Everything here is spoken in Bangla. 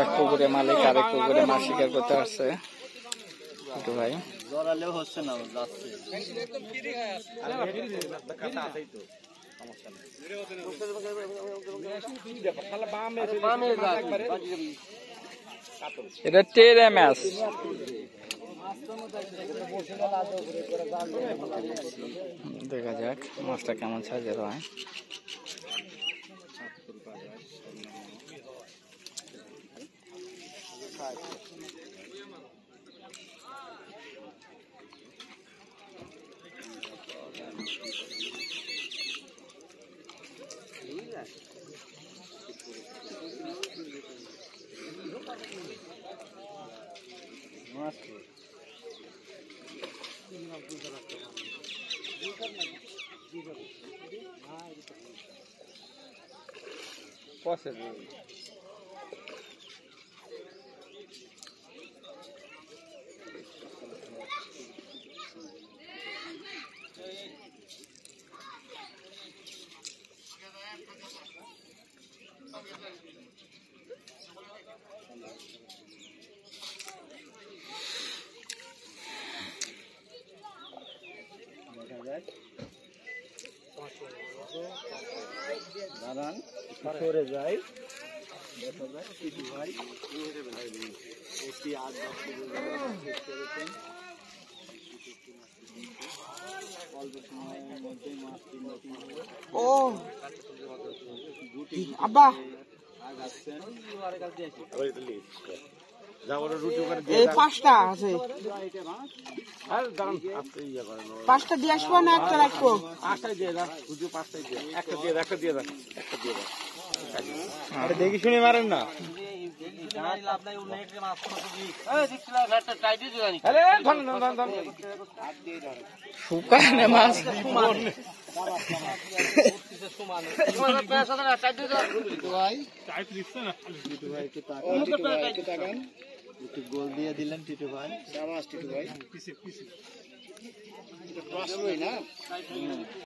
এক পুকুরে মালিক আরেক পুকুরে মাছ শিকার করতে আসছে টিটু ভাই। জড়ালেও হচ্ছে না, যাচ্ছে। এটা টেরে মাছ। দেখা যাক মাছটা কেমন সাইজের হয়। দাঁড়ান, সরে যাই। দেখা যায় টিটু ভাই একটি ৮-১০ কেজি করেছেন। অল্প সময়ের মধ্যে মাছ কিনতে ও আব্বা আগাচ্ছেন। এই ৫টা আছে, ৫টা দিয়ে আসবো না একটা রাখবো? ৫টাই দিয়ে দাও, ৫টাই দিয়ে একটা দিয়ে দাও, একটা দিয়ে দাও, একটা দিয়ে দাও। আরে দেখি শুনে মারেন না। শুকানে মাছ গোল দিয়ে দিলেন টিটু ভাই। টিটু ভাই